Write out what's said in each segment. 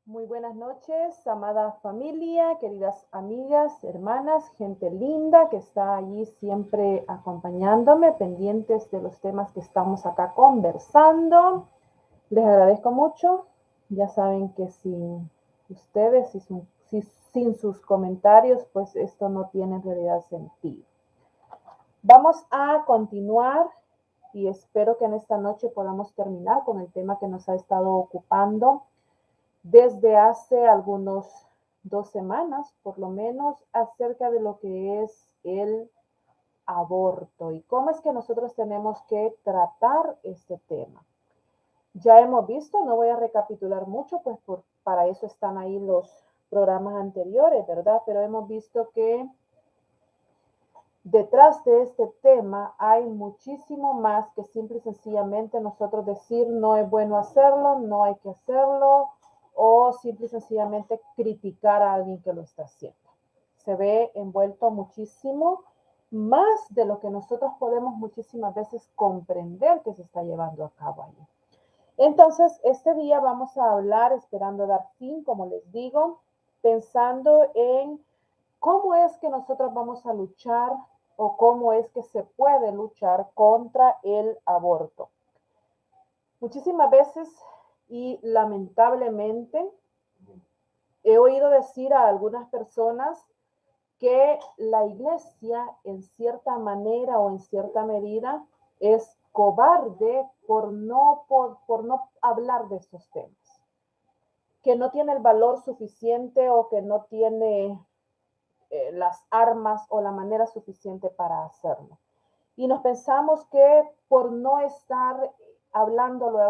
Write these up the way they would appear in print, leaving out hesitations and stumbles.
Muy buenas noches, amada familia, queridas amigas, hermanas, gente linda que está allí siempre acompañándome, pendientes de los temas que estamos acá conversando. Les agradezco mucho. Ya saben que sin ustedes sin sus comentarios, pues esto no tiene en realidad sentido. Vamos a continuar y espero que en esta noche podamos terminar con el tema que nos ha estado ocupando desde hace algunos 2 semanas, por lo menos, acerca de lo que es el aborto y cómo es que nosotros tenemos que tratar este tema. Ya hemos visto, no voy a recapitular mucho, pues para eso están ahí los programas anteriores, ¿verdad? Pero hemos visto que detrás de este tema hay muchísimo más que simple y sencillamente nosotros decir no es bueno hacerlo, no hay que hacerlo, o simple y sencillamente criticar a alguien que lo está haciendo. Se ve envuelto muchísimo más de lo que nosotros podemos muchísimas veces comprender que se está llevando a cabo allí. Entonces, este día vamos a hablar, esperando dar fin, como les digo, pensando en cómo es que nosotros vamos a luchar o cómo es que se puede luchar contra el aborto. Muchísimas veces y lamentablemente he oído decir a algunas personas que la iglesia en cierta manera o en cierta medida es cobarde por no hablar de estos temas, que no tiene el valor suficiente o que no tiene las armas o la manera suficiente para hacerlo. Y nos pensamos que por no estar hablándolo,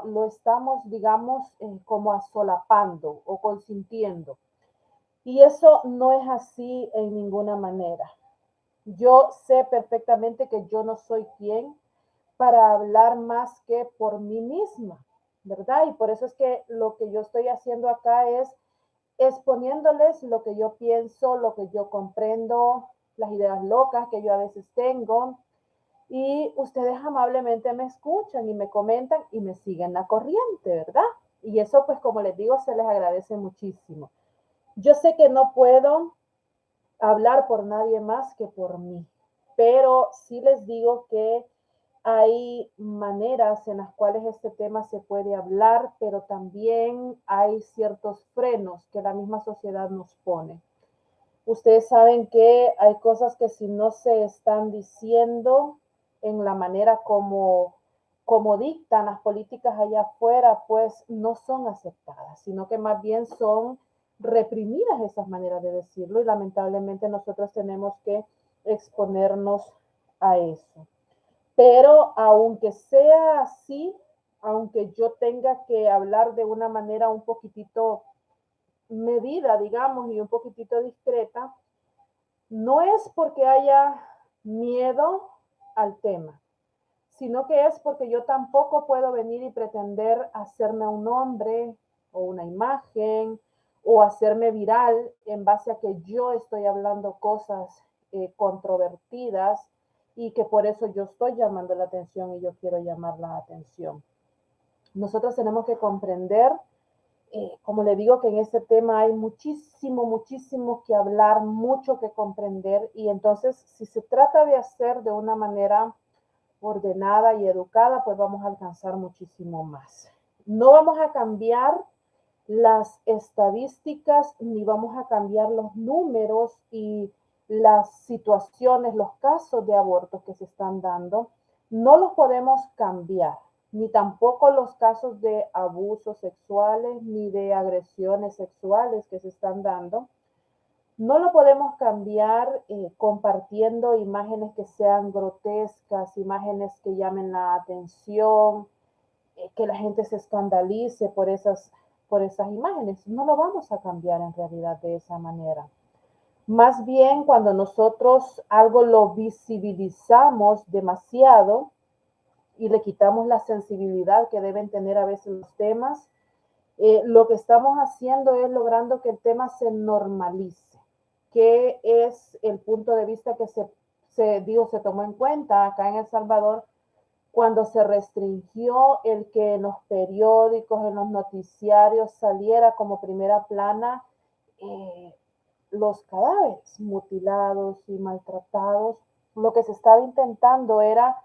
lo estamos, digamos, como asolapando o consintiendo. Y eso no es así en ninguna manera. Yo sé perfectamente que yo no soy quien para hablar más que por mí misma, ¿verdad? Y por eso es que lo que yo estoy haciendo acá es exponiéndoles lo que yo pienso, lo que yo comprendo, las ideas locas que yo a veces tengo. Y ustedes amablemente me escuchan y me comentan y me siguen la corriente, ¿verdad? Y eso, pues como les digo, se les agradece muchísimo. Yo sé que no puedo hablar por nadie más que por mí, pero sí les digo que hay maneras en las cuales este tema se puede hablar, pero también hay ciertos frenos que la misma sociedad nos pone. Ustedes saben que hay cosas que si no se están diciendo en la manera como dictan las políticas allá afuera, pues no son aceptadas, sino que más bien son reprimidas esas maneras de decirlo y lamentablemente nosotros tenemos que exponernos a eso. Pero aunque sea así, aunque yo tenga que hablar de una manera un poquitito medida, digamos, y un poquitito discreta, no es porque haya miedo al tema, sino que es porque yo tampoco puedo venir y pretender hacerme un nombre o una imagen o hacerme viral en base a que yo estoy hablando cosas controvertidas y que por eso yo estoy llamando la atención y yo quiero llamar la atención. Nosotros tenemos que comprender, como le digo, que en este tema hay muchísimo que hablar, mucho que comprender y entonces si se trata de hacer de una manera ordenada y educada, pues vamos a alcanzar muchísimo más. No vamos a cambiar las estadísticas ni vamos a cambiar los números y las situaciones, los casos de abortos que se están dando, no los podemos cambiar, ni tampoco los casos de abusos sexuales ni de agresiones sexuales que se están dando. No lo podemos cambiar compartiendo imágenes que sean grotescas, imágenes que llamen la atención, que la gente se escandalice por esas imágenes. No lo vamos a cambiar en realidad de esa manera. Más bien cuando nosotros algo lo visibilizamos demasiado y le quitamos la sensibilidad que deben tener a veces los temas, lo que estamos haciendo es logrando que el tema se normalice, que es el punto de vista que se tomó en cuenta acá en El Salvador cuando se restringió el que en los periódicos, en los noticiarios saliera como primera plana los cadáveres mutilados y maltratados, lo que se estaba intentando era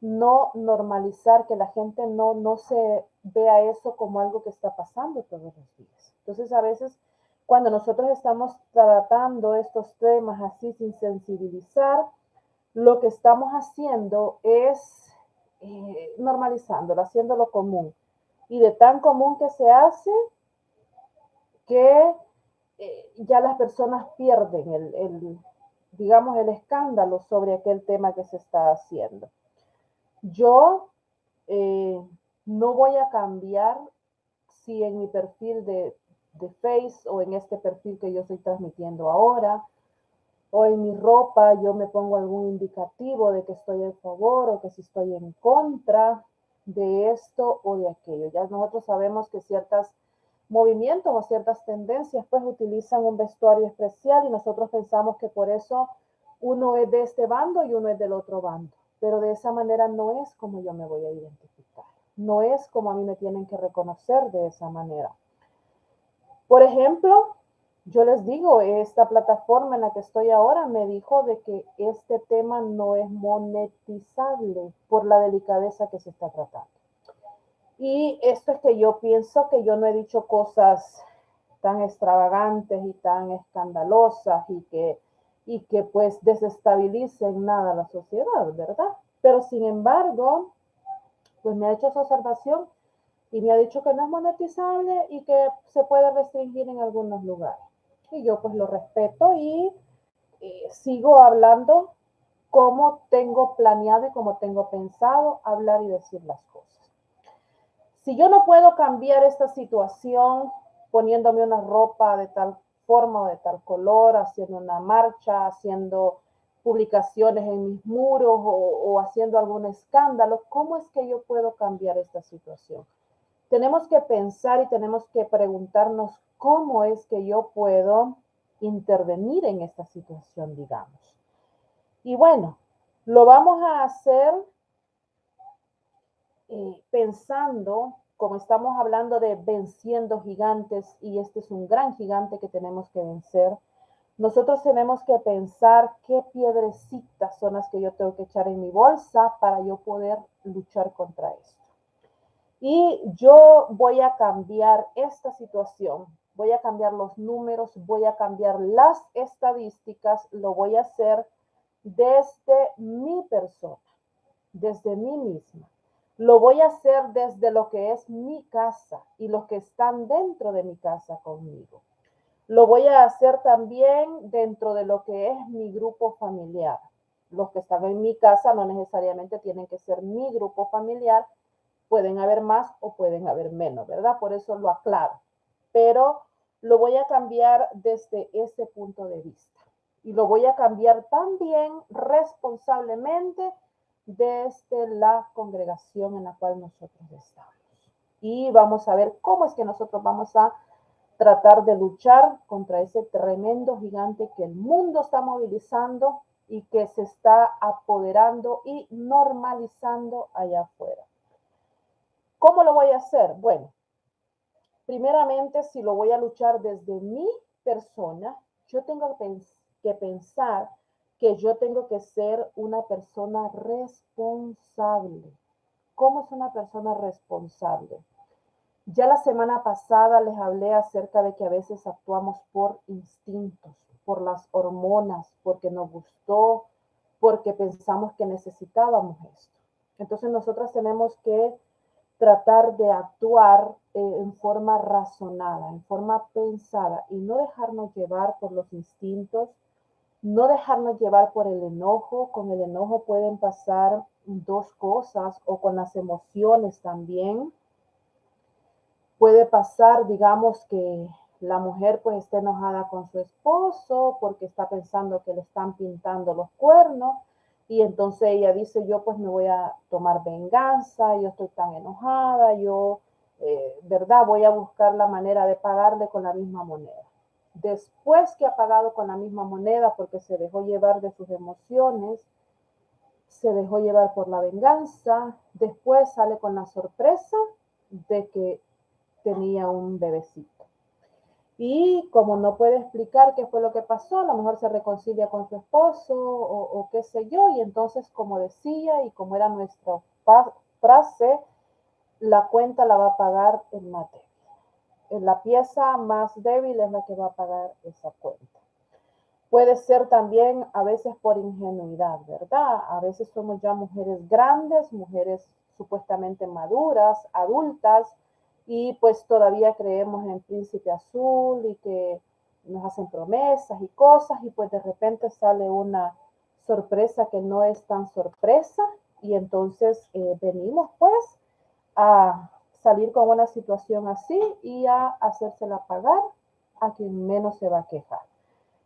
no normalizar, que la gente no se vea eso como algo que está pasando todos los días. Entonces, a veces, cuando nosotros estamos tratando estos temas así sin sensibilizar, lo que estamos haciendo es normalizándolo, haciéndolo común. Y de tan común que se hace que ya las personas pierden digamos, el escándalo sobre aquel tema que se está haciendo. Yo no voy a cambiar si en mi perfil de Face o en este perfil que yo estoy transmitiendo ahora, o en mi ropa yo me pongo algún indicativo de que estoy a favor o que si estoy en contra de esto o de aquello. Ya nosotros sabemos que ciertos movimientos o ciertas tendencias pues utilizan un vestuario especial y nosotros pensamos que por eso uno es de este bando y uno es del otro bando. Pero de esa manera no es como yo me voy a identificar. No es como a mí me tienen que reconocer de esa manera. Por ejemplo, yo les digo, esta plataforma en la que estoy ahora me dijo de que este tema no es monetizable por la delicadeza que se está tratando. Y esto es que yo pienso que yo no he dicho cosas tan extravagantes y tan escandalosas y que pues desestabilicen nada a la sociedad, ¿verdad? Pero sin embargo, pues me ha hecho esa observación y me ha dicho que no es monetizable y que se puede restringir en algunos lugares. Y yo pues lo respeto y sigo hablando como tengo planeado y como tengo pensado hablar y decir las cosas. Si yo no puedo cambiar esta situación poniéndome una ropa de tal forma o de tal color, haciendo una marcha, haciendo publicaciones en mis muros o haciendo algún escándalo, ¿cómo es que yo puedo cambiar esta situación? Tenemos que pensar y tenemos que preguntarnos cómo es que yo puedo intervenir en esta situación, digamos. Y bueno, lo vamos a hacer pensando, como estamos hablando de venciendo gigantes, y este es un gran gigante que tenemos que vencer, nosotros tenemos que pensar qué piedrecitas son las que yo tengo que echar en mi bolsa para yo poder luchar contra esto. Y yo voy a cambiar esta situación, voy a cambiar los números, voy a cambiar las estadísticas, lo voy a hacer desde mi persona, desde mí misma. Lo voy a hacer desde lo que es mi casa y los que están dentro de mi casa conmigo. Lo voy a hacer también dentro de lo que es mi grupo familiar. Los que están en mi casa no necesariamente tienen que ser mi grupo familiar, pueden haber más o pueden haber menos, ¿verdad? Por eso lo aclaro. Pero lo voy a cambiar desde ese punto de vista. Y lo voy a cambiar también responsablemente desde la congregación en la cual nosotros estamos. Y vamos a ver cómo es que nosotros vamos a tratar de luchar contra ese tremendo gigante que el mundo está movilizando y que se está apoderando y normalizando allá afuera. ¿Cómo lo voy a hacer? Bueno, primeramente, si lo voy a luchar desde mi persona, yo tengo que pensar que yo tengo que ser una persona responsable. ¿Cómo es una persona responsable? Ya la semana pasada les hablé acerca de que a veces actuamos por instintos, por las hormonas, porque nos gustó, porque pensamos que necesitábamos esto. Entonces nosotros tenemos que tratar de actuar en forma razonada, en forma pensada y no dejarnos llevar por los instintos, no dejarnos llevar por el enojo. Con el enojo pueden pasar dos cosas o con las emociones también. Puede pasar, digamos, que la mujer pues esté enojada con su esposo porque está pensando que le están pintando los cuernos y entonces ella dice, yo pues me voy a tomar venganza, yo estoy tan enojada, yo, ¿verdad? Voy a buscar la manera de pagarle con la misma moneda. Después que ha pagado con la misma moneda porque se dejó llevar de sus emociones, se dejó llevar por la venganza, después sale con la sorpresa de que tenía un bebecito. Y como no puede explicar qué fue lo que pasó, a lo mejor se reconcilia con su esposo o qué sé yo, y entonces, como decía y como era nuestra frase, la cuenta la va a pagar el más débil. La pieza más débil es la que va a pagar esa cuenta. Puede ser también a veces por ingenuidad, ¿verdad? A veces somos ya mujeres grandes, mujeres supuestamente maduras, adultas, y pues todavía creemos en Príncipe Azul y que nos hacen promesas y cosas, y pues de repente sale una sorpresa que no es tan sorpresa, y entonces venimos pues a salir con una situación así y a hacérsela pagar a quien menos se va a quejar.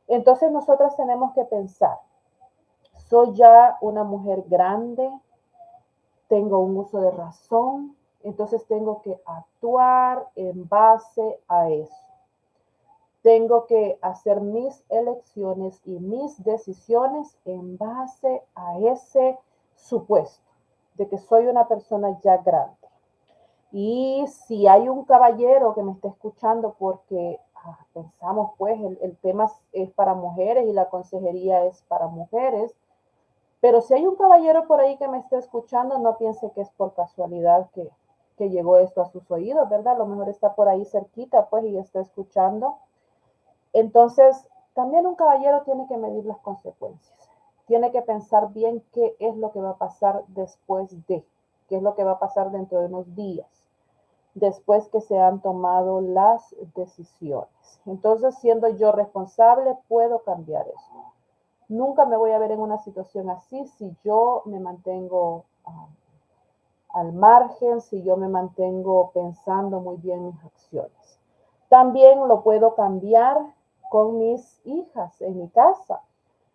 Entonces nosotras tenemos que pensar, soy ya una mujer grande, tengo un uso de razón, entonces tengo que actuar en base a eso. Tengo que hacer mis elecciones y mis decisiones en base a ese supuesto de que soy una persona ya grande. Y si hay un caballero que me está escuchando porque pensamos pues el tema es para mujeres y la consejería es para mujeres, pero si hay un caballero por ahí que me está escuchando, no piense que es por casualidad que llegó esto a sus oídos, ¿verdad? A lo mejor está por ahí cerquita pues y está escuchando. Entonces, también un caballero tiene que medir las consecuencias, tiene que pensar bien qué es lo que va a pasar después de, qué es lo que va a pasar dentro de unos días, después que se han tomado las decisiones. Entonces, siendo yo responsable, puedo cambiar eso. Nunca me voy a ver en una situación así si yo me mantengo al margen, si yo me mantengo pensando muy bien mis acciones. También lo puedo cambiar con mis hijas en mi casa.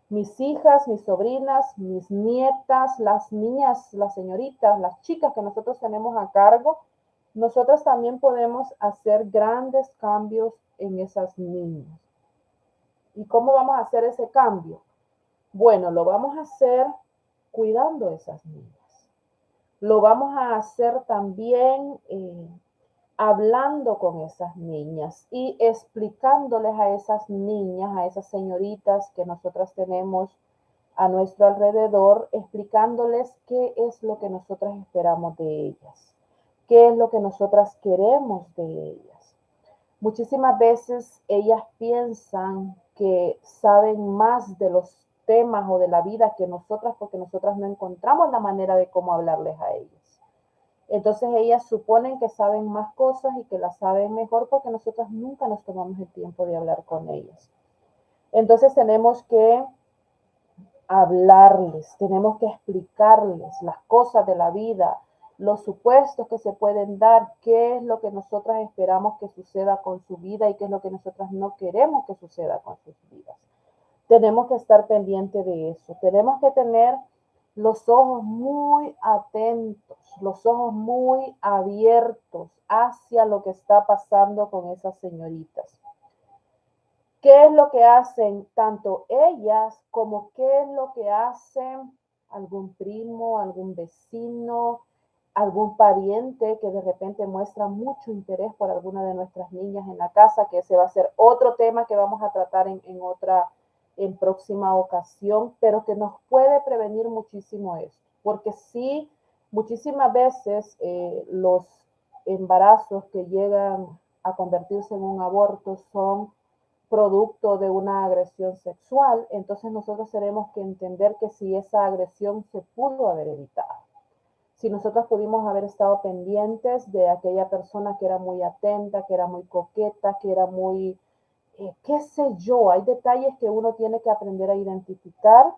Mis hijas, mis sobrinas, mis nietas, las niñas, las señoritas, las chicas que nosotros tenemos a cargo, nosotros también podemos hacer grandes cambios en esas niñas. ¿Y cómo vamos a hacer ese cambio? Bueno, lo vamos a hacer cuidando a esas niñas. Lo vamos a hacer también hablando con esas niñas y explicándoles a esas niñas, a esas señoritas que nosotras tenemos a nuestro alrededor, explicándoles qué es lo que nosotras esperamos de ellas, qué es lo que nosotras queremos de ellas. Muchísimas veces ellas piensan que saben más de los temas o de la vida que nosotras, porque nosotras no encontramos la manera de cómo hablarles a ellas. Entonces ellas suponen que saben más cosas y que las saben mejor porque nosotras nunca nos tomamos el tiempo de hablar con ellas. Entonces tenemos que hablarles, tenemos que explicarles las cosas de la vida, los supuestos que se pueden dar, qué es lo que nosotras esperamos que suceda con su vida y qué es lo que nosotras no queremos que suceda con sus vidas. Tenemos que estar pendientes de eso, tenemos que tener los ojos muy atentos, los ojos muy abiertos hacia lo que está pasando con esas señoritas. ¿Qué es lo que hacen tanto ellas como qué es lo que hacen algún primo, algún vecino, algún pariente que de repente muestra mucho interés por alguna de nuestras niñas en la casa? Que ese va a ser otro tema que vamos a tratar en próxima ocasión, pero que nos puede prevenir muchísimo esto, porque sí, muchísimas veces los embarazos que llegan a convertirse en un aborto son producto de una agresión sexual. Entonces nosotros tenemos que entender que si esa agresión se pudo haber evitado, si nosotros pudimos haber estado pendientes de aquella persona que era muy atenta, que era muy coqueta, que era muy, qué sé yo, hay detalles que uno tiene que aprender a identificar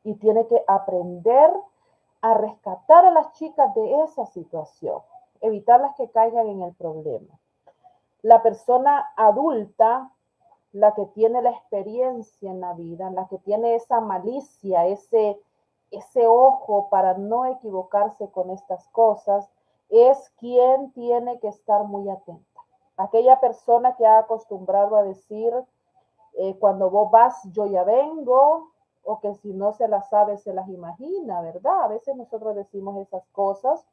y tiene que aprender a rescatar a las chicas de esa situación, evitarlas que caigan en el problema. La persona adulta, la que tiene la experiencia en la vida, la que tiene esa malicia, ese ojo para no equivocarse con estas cosas, es quien tiene que estar muy atenta. Aquella persona que ha acostumbrado a decir, cuando vos vas, yo ya vengo, o que si no se las sabe, se las imagina, ¿verdad? A veces nosotros decimos esas cosas,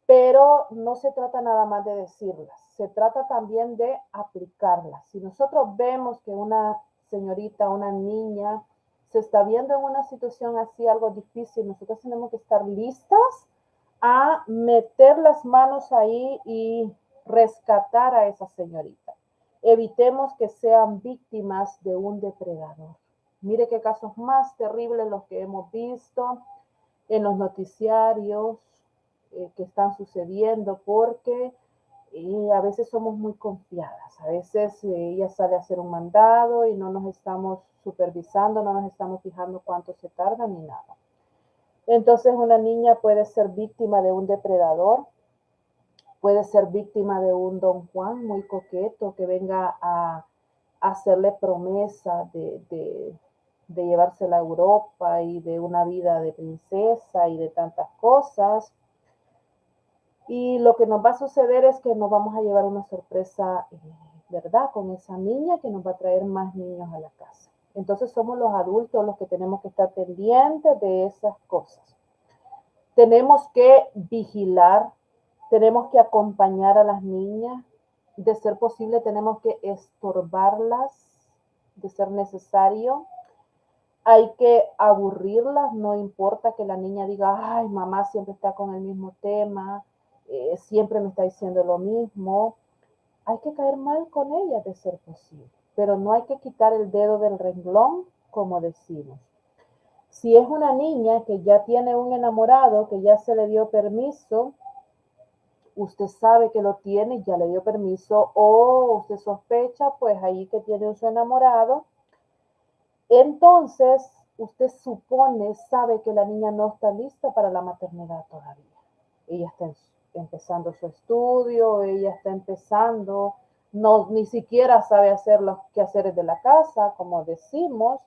pero no se trata nada más de decirlas, se trata también de aplicarlas. Si nosotros vemos que una señorita, una niña, se está viendo en una situación así, algo difícil, nosotros tenemos que estar listas a meter las manos ahí y rescatar a esa señorita. Evitemos que sean víctimas de un depredador. Mire qué casos más terribles los que hemos visto en los noticiarios que están sucediendo, porque a veces somos muy confiadas, a veces ella sale a hacer un mandado y no nos estamos supervisando, no nos estamos fijando cuánto se tarda ni nada. Entonces una niña puede ser víctima de un depredador, puede ser víctima de un don Juan muy coqueto que venga a hacerle promesa de llevársela a Europa y de una vida de princesa y de tantas cosas. Y lo que nos va a suceder es que nos vamos a llevar una sorpresa, ¿verdad? Con esa niña que nos va a traer más niños a la casa. Entonces somos los adultos los que tenemos que estar pendientes de esas cosas. Tenemos que vigilar, tenemos que acompañar a las niñas, de ser posible tenemos que estorbarlas, de ser necesario. Hay que aburrirlas, no importa que la niña diga, ay, mamá siempre está con el mismo tema, siempre me está diciendo lo mismo. Hay que caer mal con ella de ser posible, pero no hay que quitar el dedo del renglón, como decimos. Si es una niña que ya tiene un enamorado, que ya se le dio permiso, usted sabe que lo tiene, ya le dio permiso, o usted sospecha, pues ahí que tiene un su enamorado, entonces usted supone, sabe que la niña no está lista para la maternidad todavía. Ella está empezando su estudio, ella está empezando, no, ni siquiera sabe hacer los quehaceres de la casa, como decimos.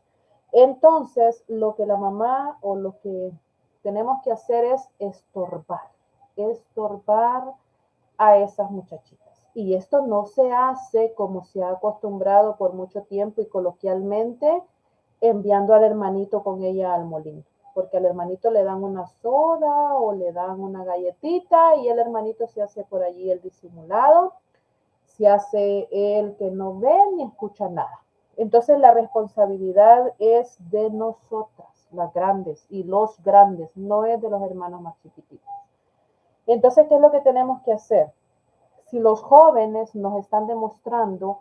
Entonces, lo que la mamá o lo que tenemos que hacer es estorbar a esas muchachitas. Y esto no se hace como se ha acostumbrado por mucho tiempo y coloquialmente, enviando al hermanito con ella al molino, porque al hermanito le dan una soda o le dan una galletita y el hermanito se hace por allí el disimulado, se hace el que no ve ni escucha nada. Entonces la responsabilidad es de nosotras, las grandes y los grandes, no es de los hermanos más chiquititos. Entonces, ¿qué es lo que tenemos que hacer? Si los jóvenes nos están demostrando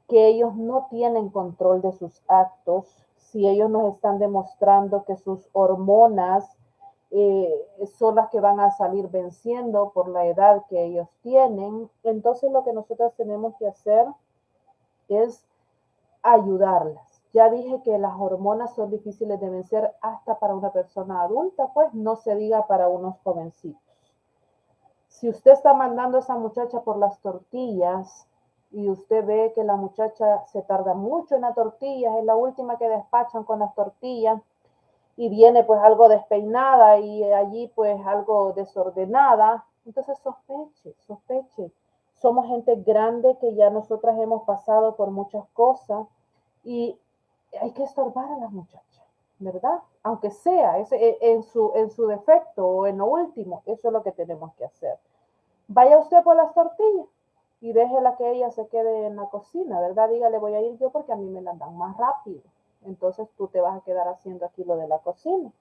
que ellos no tienen control de sus actos, si ellos nos están demostrando que sus hormonas son las que van a salir venciendo por la edad que ellos tienen, entonces lo que nosotros tenemos que hacer es ayudarlas. Ya dije que las hormonas son difíciles de vencer hasta para una persona adulta, pues no se diga para unos jovencitos. Si usted está mandando a esa muchacha por las tortillas y usted ve que la muchacha se tarda mucho en las tortillas, es la última que despachan con las tortillas y viene pues algo despeinada y allí pues algo desordenada, entonces sospeche. Somos gente grande que ya nosotras hemos pasado por muchas cosas y hay que estorbar a las muchachas, ¿verdad? Aunque sea en su defecto o en lo último, eso es lo que tenemos que hacer. Vaya usted por las tortillas y déjela que ella se quede en la cocina, ¿verdad? Dígale, voy a ir yo porque a mí me la dan más rápido. Entonces tú te vas a quedar haciendo aquí lo de la cocina.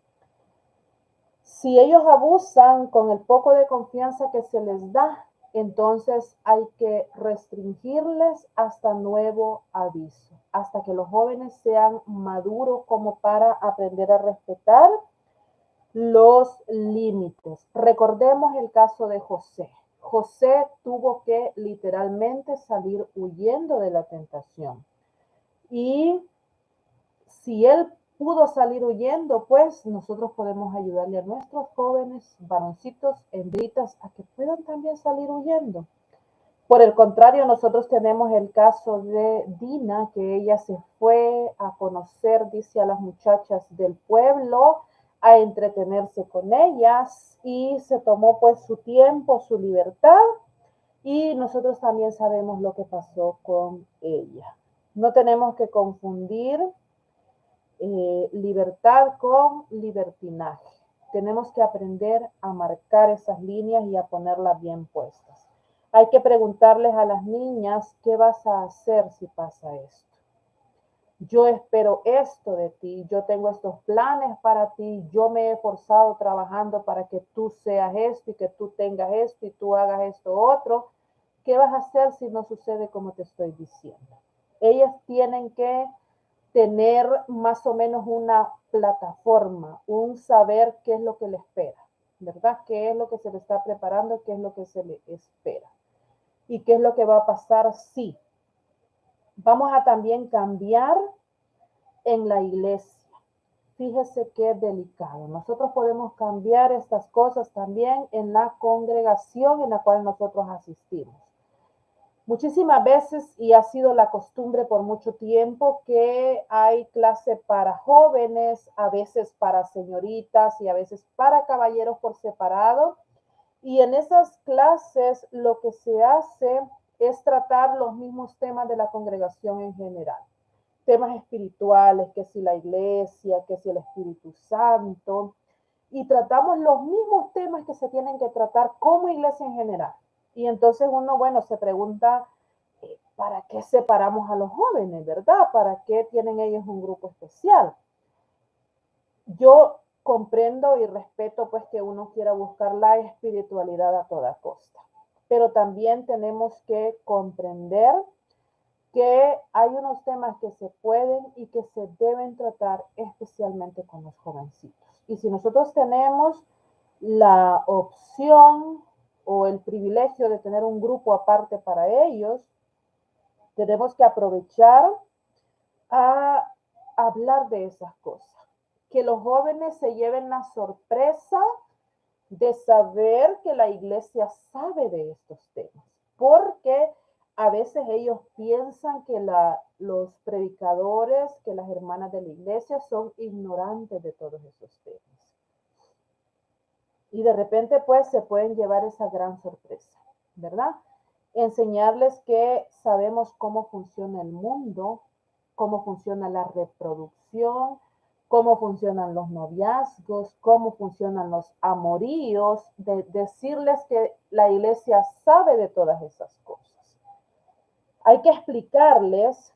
Si ellos abusan con el poco de confianza que se les da, entonces hay que restringirles hasta nuevo aviso, hasta que los jóvenes sean maduros como para aprender a respetar los límites. Recordemos el caso de José. José tuvo que literalmente salir huyendo de la tentación. Y si él pudo salir huyendo, pues nosotros podemos ayudarle a nuestros jóvenes, varoncitos, hembritas, a que puedan también salir huyendo. Por el contrario, nosotros tenemos el caso de Dina, que ella se fue a conocer, dice, a las muchachas del pueblo, a entretenerse con ellas y se tomó pues su tiempo, su libertad y nosotros también sabemos lo que pasó con ella. No tenemos que confundir libertad con libertinaje. Tenemos que aprender a marcar esas líneas y a ponerlas bien puestas. Hay que preguntarles a las niñas, ¿qué vas a hacer si pasa esto? Yo espero esto de ti, yo tengo estos planes para ti, yo me he esforzado trabajando para que tú seas esto y que tú tengas esto y tú hagas esto otro. ¿Qué vas a hacer si no sucede como te estoy diciendo? Ellas tienen que tener más o menos una plataforma, un saber qué es lo que le espera, ¿verdad? ¿Qué es lo que se le está preparando? ¿Qué es lo que se le espera? ¿Y qué es lo que va a pasar si? Vamos a también cambiar en la iglesia. Fíjese qué delicado. Nosotros podemos cambiar estas cosas también en la congregación en la cual nosotros asistimos. Muchísimas veces, y ha sido la costumbre por mucho tiempo, que hay clase para jóvenes, a veces para señoritas y a veces para caballeros por separado. Y en esas clases lo que se hace es tratar los mismos temas de la congregación en general. Temas espirituales, que si la iglesia, que si el Espíritu Santo. Y tratamos los mismos temas que se tienen que tratar como iglesia en general. Y entonces uno, bueno, se pregunta, ¿para qué separamos a los jóvenes, verdad? ¿Para qué tienen ellos un grupo especial? Yo comprendo y respeto pues que uno quiera buscar la espiritualidad a toda costa, pero también tenemos que comprender que hay unos temas que se pueden y que se deben tratar especialmente con los jovencitos. Y si nosotros tenemos la opción o el privilegio de tener un grupo aparte para ellos, tenemos que aprovechar a hablar de esas cosas. Que los jóvenes se lleven la sorpresa de saber que la iglesia sabe de estos temas, porque a veces ellos piensan que los predicadores, que las hermanas de la iglesia son ignorantes de todos esos temas. Y de repente pues se pueden llevar esa gran sorpresa, ¿verdad? Enseñarles que sabemos cómo funciona el mundo, cómo funciona la reproducción, cómo funcionan los noviazgos, cómo funcionan los amoríos, decirles que la iglesia sabe de todas esas cosas. Hay que explicarles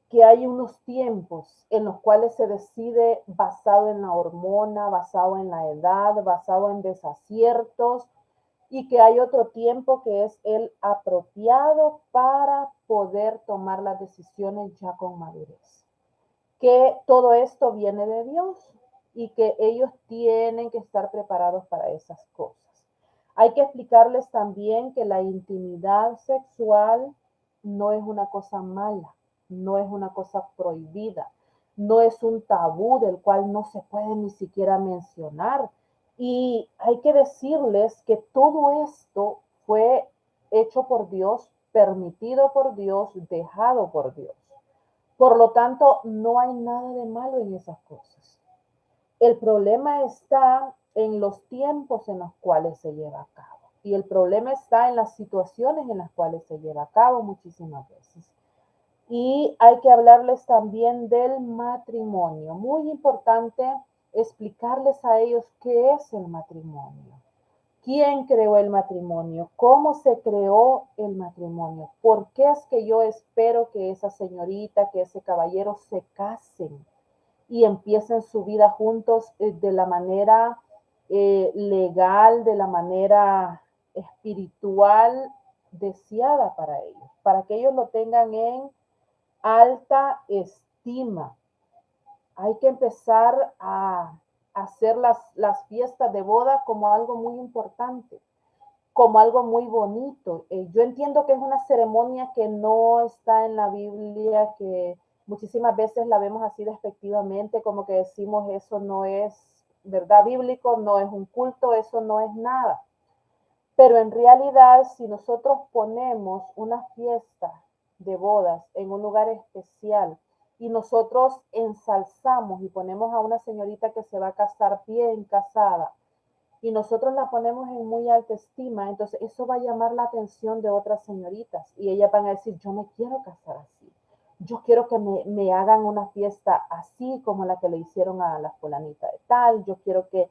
que hay unos tiempos en los cuales se decide basado en la hormona, basado en la edad, basado en desaciertos, y que hay otro tiempo que es el apropiado para poder tomar las decisiones ya con madurez. Que todo esto viene de Dios y que ellos tienen que estar preparados para esas cosas. Hay que explicarles también que la intimidad sexual no es una cosa mala, no es una cosa prohibida, no es un tabú del cual no se puede ni siquiera mencionar. Y hay que decirles que todo esto fue hecho por Dios, permitido por Dios, dejado por Dios. Por lo tanto, no hay nada de malo en esas cosas. El problema está en los tiempos en los cuales se lleva a cabo. Y el problema está en las situaciones en las cuales se lleva a cabo muchísimas veces. Y hay que hablarles también del matrimonio. Muy importante explicarles a ellos qué es el matrimonio. ¿Quién creó el matrimonio? ¿Cómo se creó el matrimonio? ¿Por qué es que yo espero que esa señorita, que ese caballero se casen y empiecen su vida juntos de la manera legal, de la manera espiritual deseada para ellos? Para que ellos lo tengan en alta estima. Hay que empezar a hacer las fiestas de boda como algo muy importante, como algo muy bonito. Yo entiendo que es una ceremonia que no está en la Biblia, que muchísimas veces la vemos así despectivamente, como que decimos eso no es verdad bíblico, no es un culto, eso no es nada. Pero en realidad, si nosotros ponemos una fiesta de bodas en un lugar especial y nosotros ensalzamos y ponemos a una señorita que se va a casar bien casada y nosotros la ponemos en muy alta estima, entonces eso va a llamar la atención de otras señoritas y ellas van a decir, yo me quiero casar así. yo quiero que me hagan una fiesta así como la que le hicieron a la fulanita de tal, yo quiero que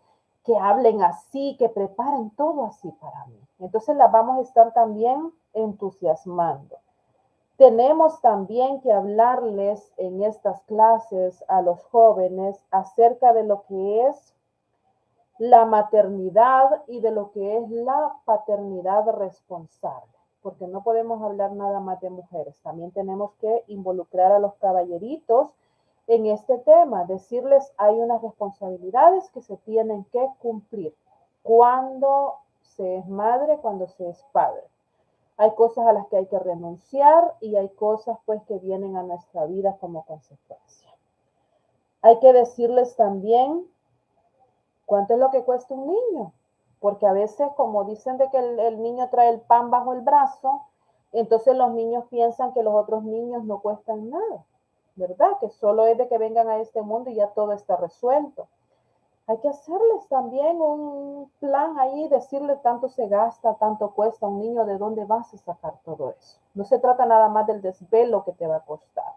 hablen así, que preparen todo así para mí. Entonces las vamos a estar también entusiasmando. Tenemos también que hablarles en estas clases a los jóvenes acerca de lo que es la maternidad y de lo que es la paternidad responsable, porque no podemos hablar nada más de mujeres, también tenemos que involucrar a los caballeritos en este tema, decirles hay unas responsabilidades que se tienen que cumplir cuando se es madre, cuando se es padre. Hay cosas a las que hay que renunciar y hay cosas pues que vienen a nuestra vida como consecuencia. Hay que decirles también cuánto es lo que cuesta un niño, porque a veces como dicen de que el niño trae el pan bajo el brazo, entonces los niños piensan que los otros niños no cuestan nada, ¿verdad? Que solo es de que vengan a este mundo y ya todo está resuelto. Hay que hacerles también un plan ahí, decirle tanto se gasta, tanto cuesta un niño, de dónde vas a sacar todo eso. No se trata nada más del desvelo que te va a costar.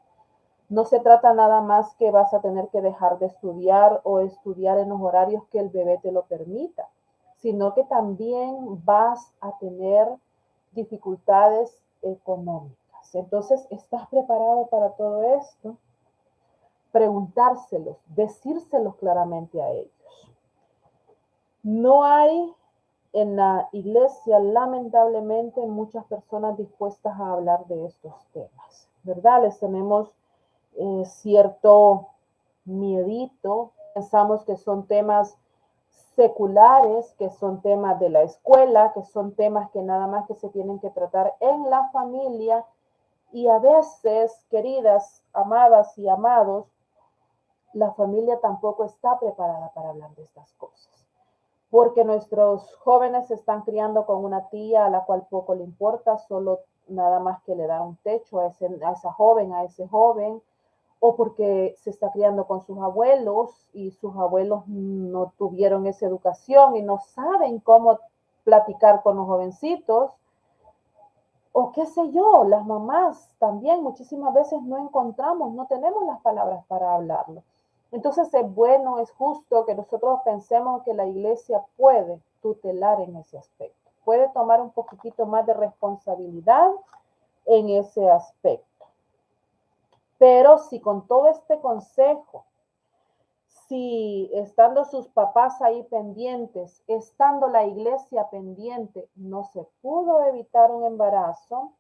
No se trata nada más que vas a tener que dejar de estudiar o estudiar en los horarios que el bebé te lo permita, sino que también vas a tener dificultades económicas. Entonces, ¿estás preparado para todo esto? Preguntárselos, decírselos claramente a ellos. No hay en la iglesia, lamentablemente, muchas personas dispuestas a hablar de estos temas, ¿verdad? Les tenemos cierto miedito, pensamos que son temas seculares, que son temas de la escuela, que son temas que nada más que se tienen que tratar en la familia y a veces, queridas, amadas y amados, la familia tampoco está preparada para hablar de estas cosas porque nuestros jóvenes se están criando con una tía a la cual poco le importa, solo nada más que le da un techo a esa joven, a ese joven, o porque se está criando con sus abuelos y sus abuelos no tuvieron esa educación y no saben cómo platicar con los jovencitos, o qué sé yo, las mamás también muchísimas veces no encontramos, no tenemos las palabras para hablarlo. Entonces es bueno, es justo que nosotros pensemos que la iglesia puede tutelar en ese aspecto, puede tomar un poquitito más de responsabilidad en ese aspecto. Pero si con todo este consejo, si estando sus papás ahí pendientes, estando la iglesia pendiente, no se pudo evitar un embarazo,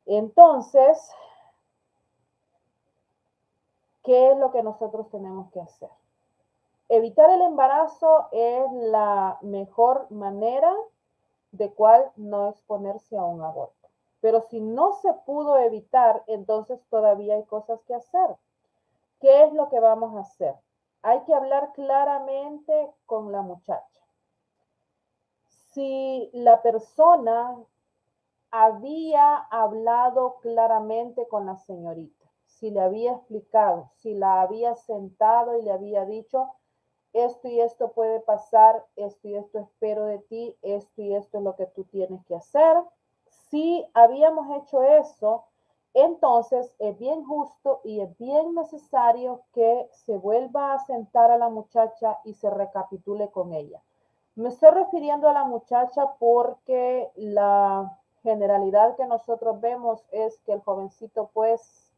entonces, ¿qué es lo que nosotros tenemos que hacer? Evitar el embarazo es la mejor manera de cual no exponerse a un aborto. Pero si no se pudo evitar, entonces todavía hay cosas que hacer. ¿Qué es lo que vamos a hacer? Hay que hablar claramente con la muchacha. Si la persona había hablado claramente con la señorita, si le había explicado, si la había sentado y le había dicho, esto y esto puede pasar, esto y esto espero de ti, esto y esto es lo que tú tienes que hacer. Si habíamos hecho eso, entonces es bien justo y es bien necesario que se vuelva a sentar a la muchacha y se recapitule con ella. Me estoy refiriendo a la muchacha porque la generalidad que nosotros vemos es que el jovencito pues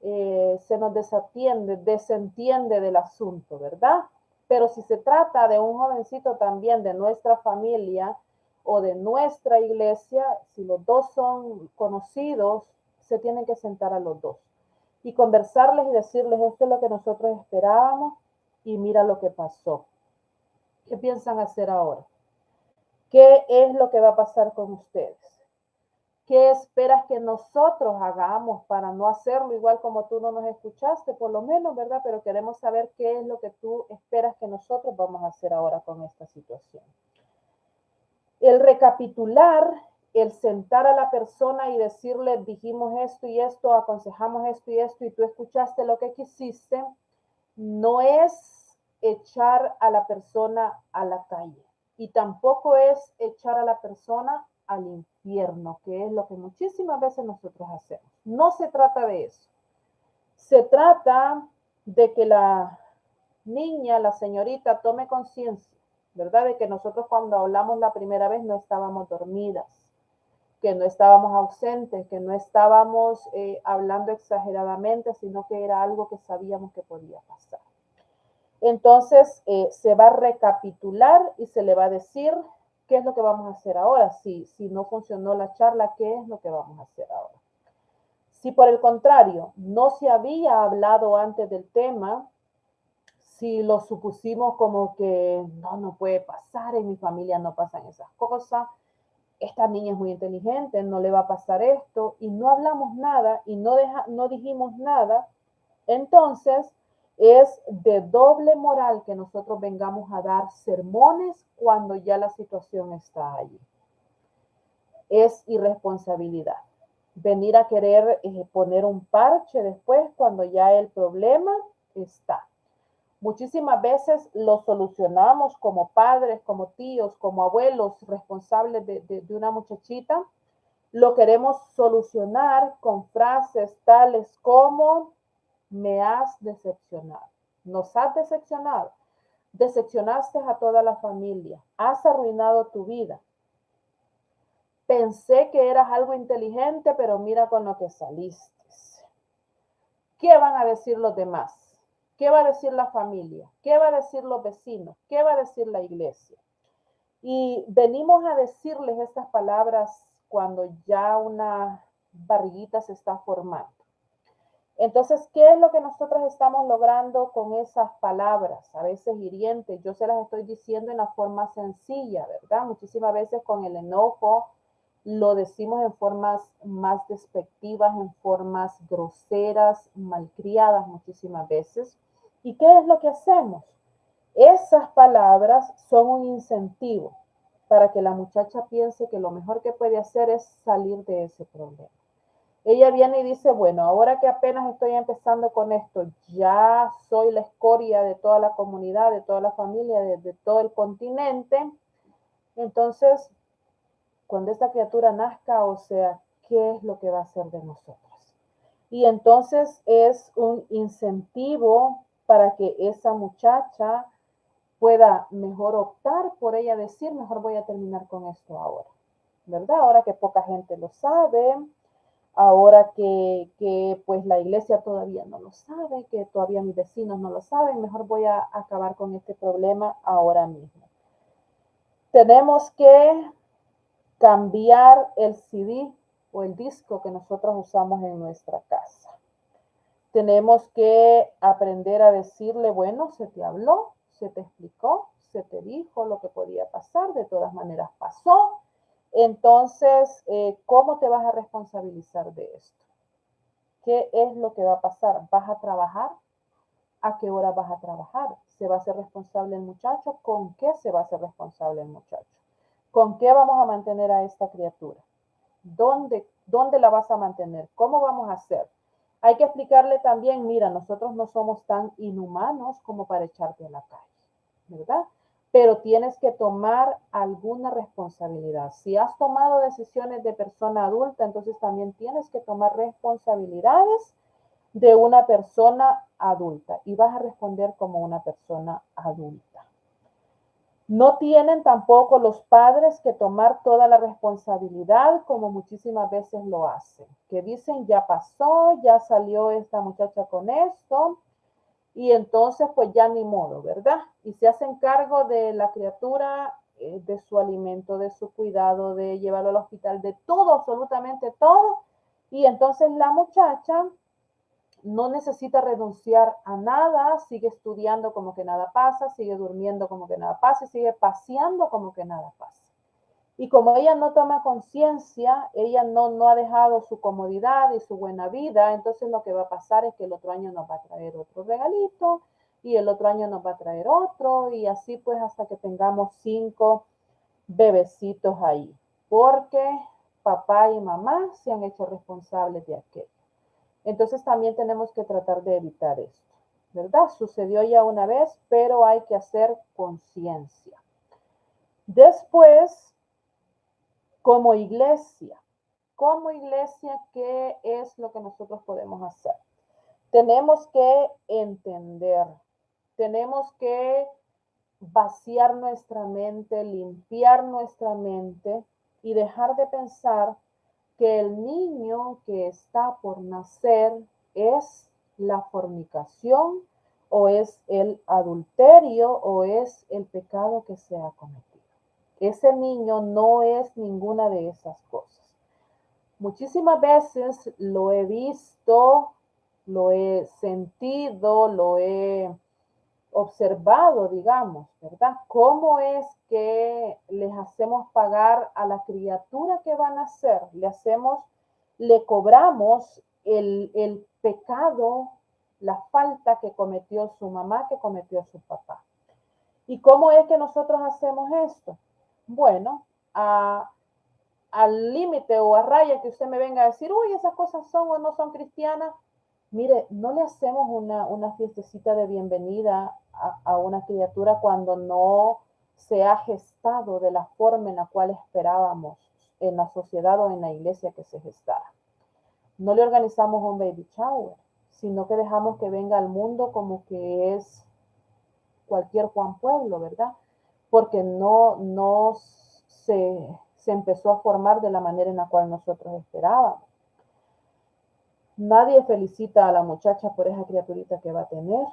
se nos desentiende del asunto, ¿verdad? Pero si se trata de un jovencito también de nuestra familia o de nuestra iglesia, si los dos son conocidos, se tienen que sentar a los dos y conversarles y decirles esto es lo que nosotros esperábamos y mira lo que pasó. ¿Qué piensan hacer ahora? ¿Qué es lo que va a pasar con ustedes? ¿Qué esperas que nosotros hagamos para no hacerlo igual como tú no nos escuchaste, por lo menos, ¿verdad? Pero queremos saber qué es lo que tú esperas que nosotros vamos a hacer ahora con esta situación. El recapitular, el sentar a la persona y decirle, dijimos esto y esto, aconsejamos esto y tú escuchaste lo que quisiste, no es echar a la persona a la calle y tampoco es echar a la persona al infierno. infierno, que es lo que muchísimas veces nosotros hacemos. No se trata de eso. Se trata de que la niña, la señorita, tome conciencia, ¿verdad? De que nosotros cuando hablamos la primera vez no estábamos dormidas, que no estábamos ausentes, que no estábamos hablando exageradamente, sino que era algo que sabíamos que podía pasar. Entonces se va a recapitular y se le va a decir qué es lo que vamos a hacer ahora. Si no funcionó la charla, ¿qué es lo que vamos a hacer ahora? Si por el contrario no se había hablado antes del tema, si lo supusimos como que no puede pasar, en mi familia no pasan esas cosas, esta niña es muy inteligente, no le va a pasar esto, y no hablamos nada y no dijimos nada, entonces es de doble moral que nosotros vengamos a dar sermones cuando ya la situación está allí. Es irresponsabilidad. Venir a querer poner un parche después cuando ya el problema está. Muchísimas veces lo solucionamos como padres, como tíos, como abuelos responsables de una muchachita. Lo queremos solucionar con frases tales como me has decepcionado. Nos has decepcionado. Decepcionaste a toda la familia. Has arruinado tu vida. Pensé que eras algo inteligente, pero mira con lo que saliste. ¿Qué van a decir los demás? ¿Qué va a decir la familia? ¿Qué va a decir los vecinos? ¿Qué va a decir la iglesia? Y venimos a decirles estas palabras cuando ya una barriguita se está formando. Entonces, ¿qué es lo que nosotros estamos logrando con esas palabras? A veces hirientes, yo se las estoy diciendo en la forma sencilla, ¿verdad? Muchísimas veces con el enojo lo decimos en formas más despectivas, en formas groseras, malcriadas muchísimas veces. ¿Y qué es lo que hacemos? Esas palabras son un incentivo para que la muchacha piense que lo mejor que puede hacer es salir de ese problema. Ella viene y dice, bueno, ahora que apenas estoy empezando con esto, ya soy la escoria de toda la comunidad, de toda la familia, de todo el continente. Entonces, cuando esta criatura nazca, o sea, ¿qué es lo que va a hacer de nosotros? Y entonces es un incentivo para que esa muchacha pueda mejor optar por ella decir, mejor voy a terminar con esto ahora, ¿verdad? Ahora que poca gente lo sabe, ahora que pues la iglesia todavía no lo sabe, que todavía mis vecinos no lo saben, mejor voy a acabar con este problema ahora mismo. Tenemos que cambiar el CD o el disco que nosotros usamos en nuestra casa. Tenemos que aprender a decirle, bueno, se te habló, se te explicó, se te dijo lo que podía pasar, de todas maneras pasó. Entonces, ¿cómo te vas a responsabilizar de esto? ¿Qué es lo que va a pasar? ¿Vas a trabajar? ¿A qué hora vas a trabajar? ¿Se va a hacer responsable el muchacho? ¿Con qué se va a hacer responsable el muchacho? ¿Con qué vamos a mantener a esta criatura? ¿Dónde la vas a mantener? ¿Cómo vamos a hacer? Hay que explicarle también, mira, nosotros no somos tan inhumanos como para echarte a la calle, ¿verdad? Pero tienes que tomar alguna responsabilidad. Si has tomado decisiones de persona adulta, entonces también tienes que tomar responsabilidades de una persona adulta y vas a responder como una persona adulta. No tienen tampoco los padres que tomar toda la responsabilidad como muchísimas veces lo hacen, que dicen ya pasó, ya salió esta muchacha con esto y entonces pues ya ni modo, ¿verdad? Y se hacen cargo de la criatura, de su alimento, de su cuidado, de llevarlo al hospital, de todo, absolutamente todo. Y entonces la muchacha no necesita renunciar a nada, sigue estudiando como que nada pasa, sigue durmiendo como que nada pasa, sigue paseando como que nada pasa. Y como ella no toma conciencia, ella no ha dejado su comodidad y su buena vida, entonces lo que va a pasar es que el otro año nos va a traer otro regalito y el otro año nos va a traer otro y así pues hasta que tengamos 5 bebecitos ahí, porque papá y mamá se han hecho responsables de aquello. Entonces también tenemos que tratar de evitar esto, ¿verdad? Sucedió ya una vez, pero hay que hacer conciencia. Después, como iglesia, ¿qué es lo que nosotros podemos hacer? Tenemos que entender, tenemos que vaciar nuestra mente, limpiar nuestra mente y dejar de pensar que el niño que está por nacer es la fornicación o es el adulterio o es el pecado que se ha cometido. Ese niño no es ninguna de esas cosas. Muchísimas veces lo he visto, lo he sentido, lo he observado, digamos, ¿verdad? ¿Cómo es que les hacemos pagar a la criatura que van a nacer? Le cobramos el pecado, la falta que cometió su mamá, que cometió su papá. ¿Y cómo es que nosotros hacemos esto? Bueno, al límite o a raya que usted me venga a decir, uy, esas cosas son o no son cristianas, mire, no le hacemos una fiestecita de bienvenida a una criatura cuando no se ha gestado de la forma en la cual esperábamos en la sociedad o en la iglesia que se gestara. No le organizamos un baby shower, sino que dejamos que venga al mundo como que es cualquier Juan Pueblo, ¿verdad? Porque no se empezó a formar de la manera en la cual nosotros esperábamos. Nadie felicita a la muchacha por esa criaturita que va a tener.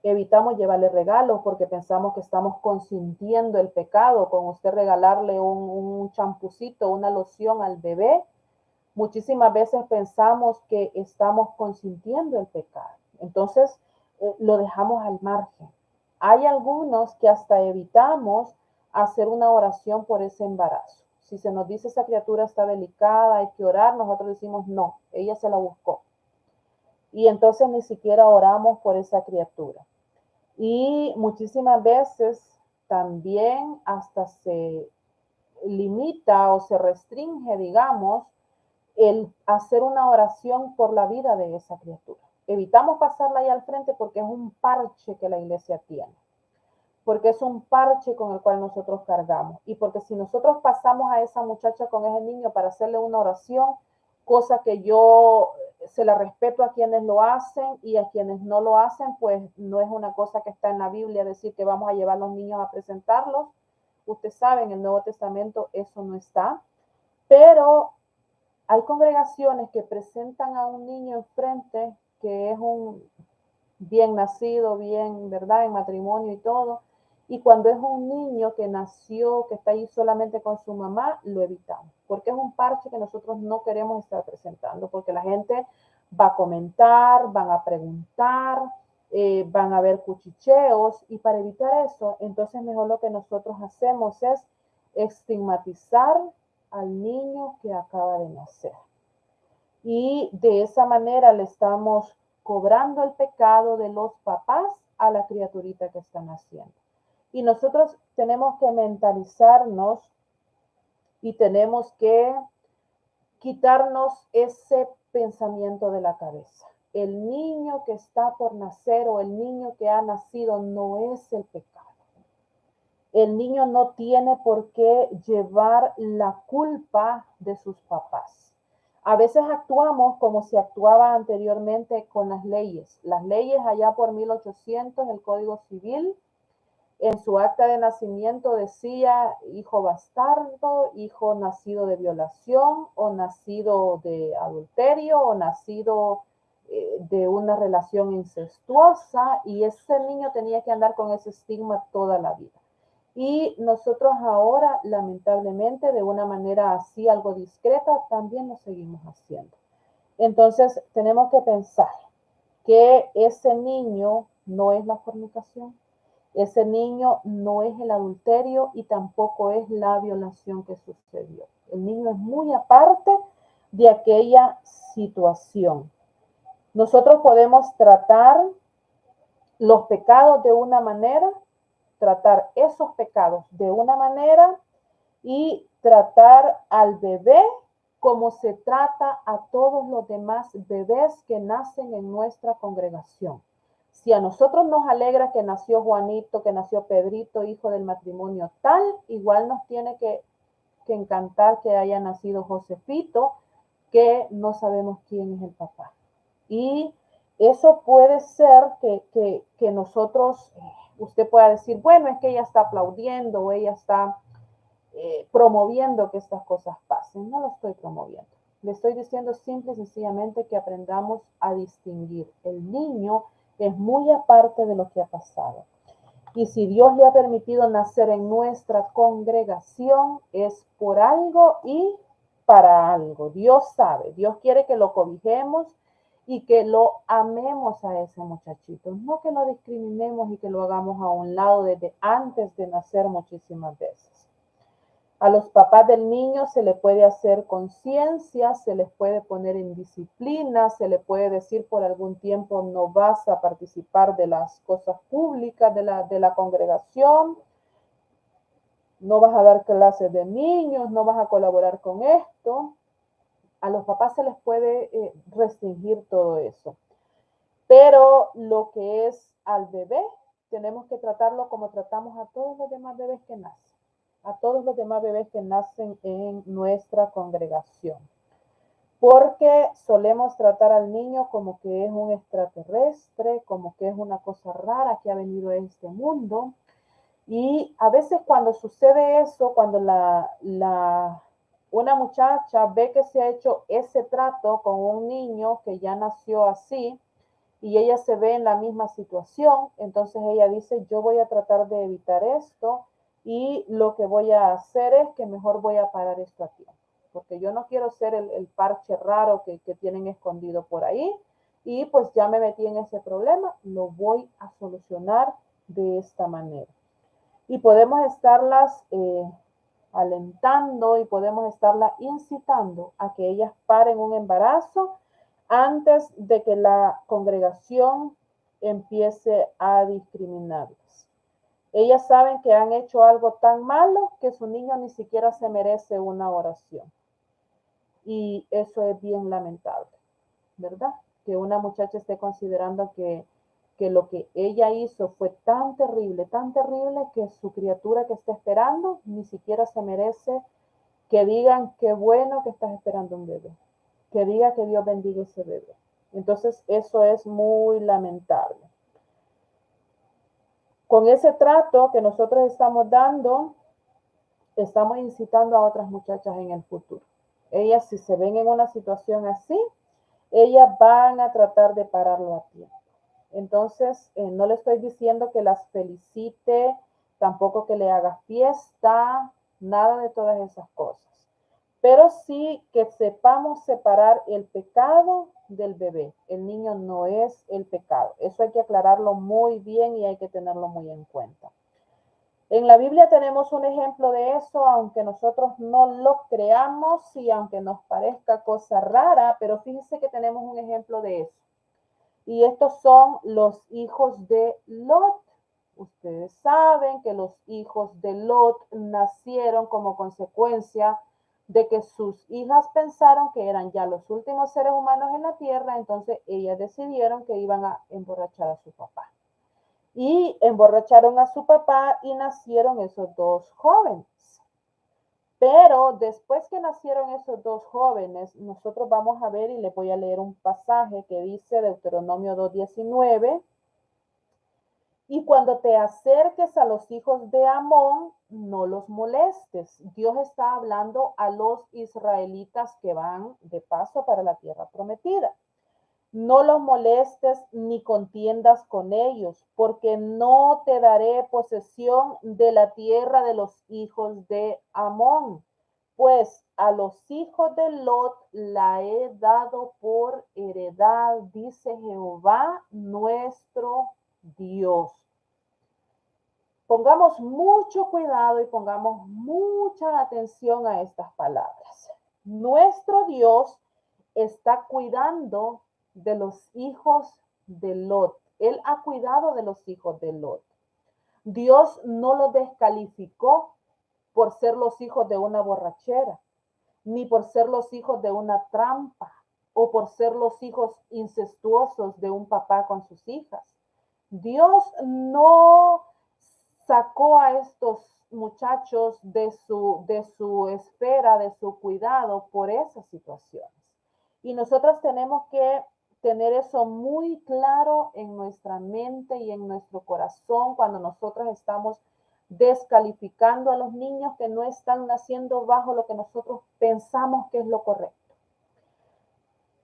Evitamos llevarle regalos porque pensamos que estamos consintiendo el pecado con usted regalarle un champucito, una loción al bebé. Muchísimas veces pensamos que estamos consintiendo el pecado. Entonces, lo dejamos al margen. Hay algunos que hasta evitamos hacer una oración por ese embarazo. Si se nos dice esa criatura está delicada, hay que orar, nosotros decimos no, ella se la buscó. Y entonces ni siquiera oramos por esa criatura. Y muchísimas veces también hasta se limita o se restringe, digamos, el hacer una oración por la vida de esa criatura. Evitamos pasarla ahí al frente porque es un parche que la iglesia tiene, porque es un parche con el cual nosotros cargamos y porque si nosotros pasamos a esa muchacha con ese niño para hacerle una oración, cosa que yo se la respeto a quienes lo hacen y a quienes no lo hacen, pues no es una cosa que está en la Biblia decir que vamos a llevar a los niños a presentarlos. Usted sabe, en el Nuevo Testamento eso no está, pero hay congregaciones que presentan a un niño enfrente que es un bien nacido, bien, ¿verdad? En matrimonio y todo. Y cuando es un niño que nació, que está ahí solamente con su mamá, lo evitamos. Porque es un parche que nosotros no queremos estar presentando. Porque la gente va a comentar, van a preguntar, van a ver cuchicheos. Y para evitar eso, entonces mejor lo que nosotros hacemos es estigmatizar al niño que acaba de nacer. Y de esa manera le estamos cobrando el pecado de los papás a la criaturita que están haciendo. Y nosotros tenemos que mentalizarnos y tenemos que quitarnos ese pensamiento de la cabeza. El niño que está por nacer o el niño que ha nacido no es el pecado. El niño no tiene por qué llevar la culpa de sus papás. A veces actuamos como se actuaba anteriormente con las leyes. Las leyes allá por 1800, el Código Civil, en su acta de nacimiento decía hijo bastardo, hijo nacido de violación o nacido de adulterio o nacido de una relación incestuosa y ese niño tenía que andar con ese estigma toda la vida. Y nosotros ahora, lamentablemente, de una manera así algo discreta, también lo seguimos haciendo. Entonces, tenemos que pensar que ese niño no es la fornicación, ese niño no es el adulterio y tampoco es la violación que sucedió. El niño es muy aparte de aquella situación. Nosotros podemos tratar los pecados de una manera, tratar esos pecados de una manera y tratar al bebé como se trata a todos los demás bebés que nacen en nuestra congregación. Si a nosotros nos alegra que nació Juanito, que nació Pedrito, hijo del matrimonio tal, igual nos tiene que que encantar que haya nacido Josefito, que no sabemos quién es el papá. Y eso puede ser que nosotros, usted pueda decir, bueno, es que ella está aplaudiendo o ella está promoviendo que estas cosas pasen. No lo estoy promoviendo. Le estoy diciendo simple y sencillamente que aprendamos a distinguir. El niño es muy aparte de lo que ha pasado. Y si Dios le ha permitido nacer en nuestra congregación, es por algo y para algo. Dios sabe, Dios quiere que lo cobijemos y que lo amemos a ese muchachito. No que lo discriminemos y que lo hagamos a un lado desde antes de nacer muchísimas veces. A los papás del niño se le puede hacer conciencia, se les puede poner en disciplina, se le puede decir por algún tiempo no vas a participar de las cosas públicas de la congregación, no vas a dar clases de niños, no vas a colaborar con esto. A los papás se les puede restringir todo eso. Pero lo que es al bebé, tenemos que tratarlo como tratamos a todos los demás bebés que nacen. A todos los demás bebés que nacen en nuestra congregación. Porque solemos tratar al niño como que es un extraterrestre, como que es una cosa rara que ha venido a este mundo. Y a veces cuando sucede eso, cuando una muchacha ve que se ha hecho ese trato con un niño que ya nació así, y ella se ve en la misma situación, entonces ella dice, yo voy a tratar de evitar esto, y lo que voy a hacer es que mejor voy a parar esto aquí, porque yo no quiero ser el parche raro que tienen escondido por ahí, y pues ya me metí en ese problema, lo voy a solucionar de esta manera. Y podemos estarlas alentando y podemos estarlas incitando a que ellas paren un embarazo antes de que la congregación empiece a discriminarlas. Ellas saben que han hecho algo tan malo que su niño ni siquiera se merece una oración. Y eso es bien lamentable, ¿verdad? Que una muchacha esté considerando que lo que ella hizo fue tan terrible que su criatura que está esperando ni siquiera se merece que digan qué bueno que estás esperando un bebé, que diga que Dios bendiga ese bebé. Entonces eso es muy lamentable. Con ese trato que nosotros estamos dando, estamos incitando a otras muchachas en el futuro. Ellas, si se ven en una situación así, ellas van a tratar de pararlo a tiempo. Entonces, no le estoy diciendo que las felicite, tampoco que le haga fiesta, nada de todas esas cosas. Pero sí que sepamos separar el pecado del bebé. El niño no es el pecado. Eso hay que aclararlo muy bien y hay que tenerlo muy en cuenta. En la Biblia tenemos un ejemplo de eso, aunque nosotros no lo creamos y aunque nos parezca cosa rara, pero fíjense que tenemos un ejemplo de eso. Y estos son los hijos de Lot. Ustedes saben que los hijos de Lot nacieron como consecuencia de que sus hijas pensaron que eran ya los últimos seres humanos en la tierra, entonces ellas decidieron que iban a emborrachar a su papá. Y emborracharon a su papá y nacieron esos dos jóvenes. Pero después que nacieron esos dos jóvenes, nosotros vamos a ver y les voy a leer un pasaje que dice Deuteronomio 2:19. Y cuando te acerques a los hijos de Amón, no los molestes. Dios está hablando a los israelitas que van de paso para la tierra prometida. No los molestes ni contiendas con ellos, porque no te daré posesión de la tierra de los hijos de Amón, pues a los hijos de Lot la he dado por heredad, dice Jehová nuestro Dios. Pongamos mucho cuidado y pongamos mucha atención a estas palabras. Nuestro Dios está cuidando de los hijos de Lot. Él ha cuidado de los hijos de Lot. Dios no los descalificó por ser los hijos de una borrachera, ni por ser los hijos de una trampa, o por ser los hijos incestuosos de un papá con sus hijas. Dios no sacó a estos muchachos de su esfera, de su cuidado por esas situaciones. Y nosotros tenemos que tener eso muy claro en nuestra mente y en nuestro corazón cuando nosotros estamos descalificando a los niños que no están naciendo bajo lo que nosotros pensamos que es lo correcto.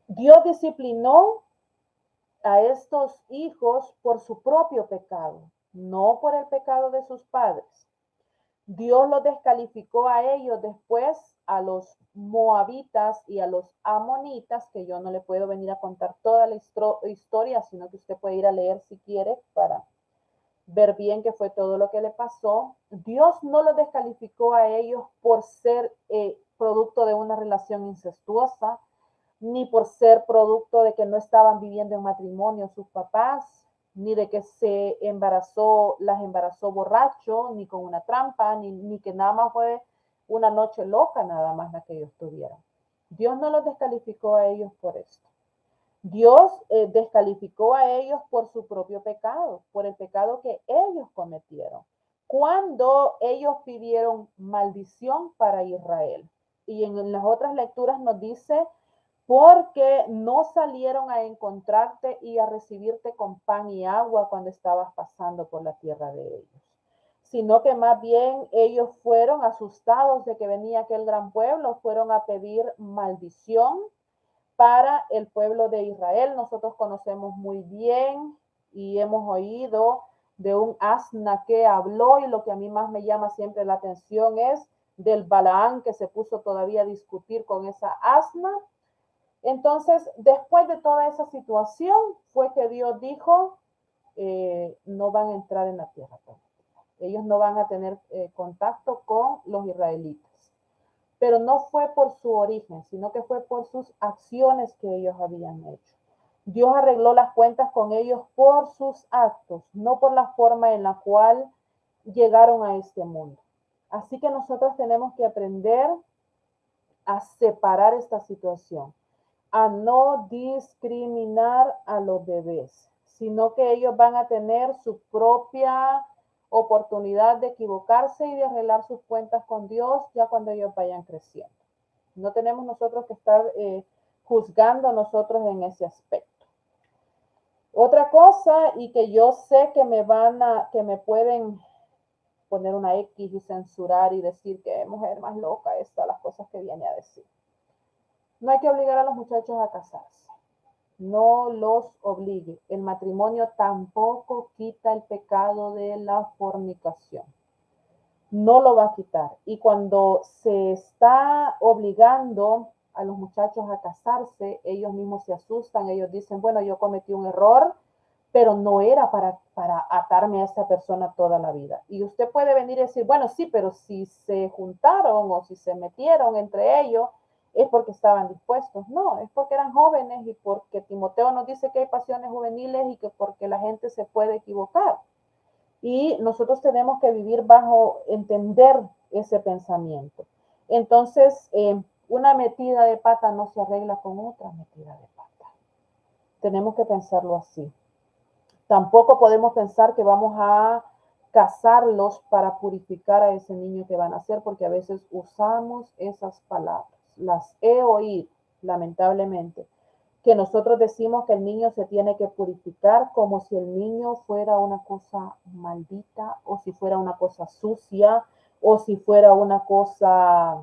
Dios disciplinó a estos hijos por su propio pecado, no por el pecado de sus padres. Dios los descalificó a ellos después, a los moabitas y a los amonitas, que yo no le puedo venir a contar toda la historia, sino que usted puede ir a leer si quiere para ver bien qué fue todo lo que le pasó. Dios no los descalificó a ellos por ser producto de una relación incestuosa, ni por ser producto de que no estaban viviendo en matrimonio sus papás, ni de que las embarazó borracho, ni con una trampa, ni que nada más fue una noche loca nada más la que ellos tuvieron. Dios no los descalificó a ellos por esto. Dios descalificó a ellos por su propio pecado, por el pecado que ellos cometieron, cuando ellos pidieron maldición para Israel. Y en las otras lecturas nos dice, porque no salieron a encontrarte y a recibirte con pan y agua cuando estabas pasando por la tierra de ellos, sino que más bien ellos fueron asustados de que venía aquel gran pueblo, fueron a pedir maldición para el pueblo de Israel. Nosotros conocemos muy bien y hemos oído de un asna que habló, y lo que a mí más me llama siempre la atención es del Balaán que se puso todavía a discutir con esa asna. Entonces, después de toda esa situación, fue que Dios dijo, no van a entrar en la tierra prometida. Ellos no van a tener contacto con los israelitas. Pero no fue por su origen, sino que fue por sus acciones que ellos habían hecho. Dios arregló las cuentas con ellos por sus actos, no por la forma en la cual llegaron a este mundo. Así que nosotros tenemos que aprender a separar esta situación, a no discriminar a los bebés, sino que ellos van a tener su propia oportunidad de equivocarse y de arreglar sus cuentas con Dios ya cuando ellos vayan creciendo. No tenemos nosotros que estar juzgando a nosotros en ese aspecto. Otra cosa, y que yo sé que me pueden poner una X y censurar y decir que mujer más loca esta, las cosas que viene a decir. No hay que obligar a los muchachos a casarse. No los obligue. El matrimonio tampoco quita el pecado de la fornicación. No lo va a quitar. Y cuando se está obligando a los muchachos a casarse, ellos mismos se asustan. Ellos dicen, bueno, yo cometí un error, pero no era para atarme a esa persona toda la vida. Y usted puede venir y decir, bueno, sí, pero si se juntaron o si se metieron entre ellos, es porque estaban dispuestos. No, es porque eran jóvenes y porque Timoteo nos dice que hay pasiones juveniles y que porque la gente se puede equivocar. Y nosotros tenemos que vivir bajo entender ese pensamiento. Entonces, una metida de pata no se arregla con otra metida de pata. Tenemos que pensarlo así. Tampoco podemos pensar que vamos a casarlos para purificar a ese niño que van a nacer, porque a veces usamos esas palabras. Las he oído, lamentablemente, que nosotros decimos que el niño se tiene que purificar como si el niño fuera una cosa maldita, o si fuera una cosa sucia, o si fuera una cosa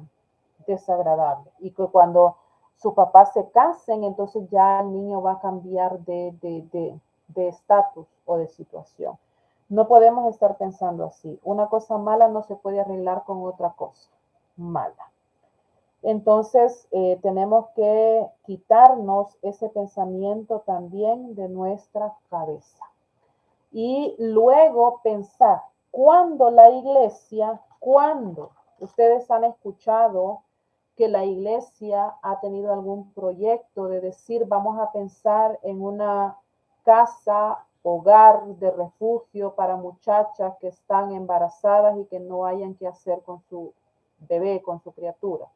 desagradable. Y que cuando su papá se casen, entonces ya el niño va a cambiar de estatus o de situación. No podemos estar pensando así. Una cosa mala no se puede arreglar con otra cosa mala. Entonces, tenemos que quitarnos ese pensamiento también de nuestra cabeza. Y luego pensar, cuando ustedes han escuchado que la iglesia ha tenido algún proyecto de decir, vamos a pensar en una casa, hogar de refugio para muchachas que están embarazadas y que no hayan qué hacer con su bebé, con su criatura.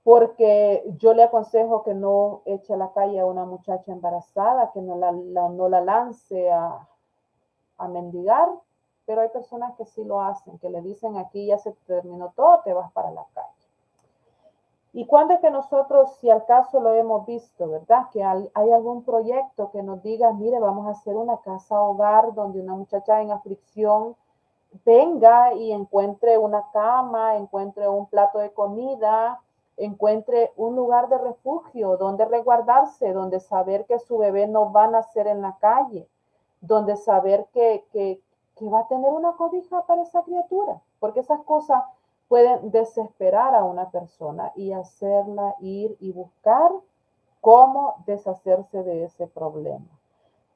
Porque yo le aconsejo que no eche a la calle a una muchacha embarazada, que no la lance a mendigar, pero hay personas que sí lo hacen, que le dicen aquí ya se terminó todo, te vas para la calle. ¿Y cuándo es que nosotros, si al caso lo hemos visto, verdad? Que hay algún proyecto que nos diga, mire, vamos a hacer una casa hogar donde una muchacha en aflicción venga y encuentre una cama, encuentre un plato de comida, encuentre un lugar de refugio donde resguardarse, donde saber que su bebé no va a nacer en la calle, donde saber que va a tener una cobija para esa criatura, porque esas cosas pueden desesperar a una persona y hacerla ir y buscar cómo deshacerse de ese problema.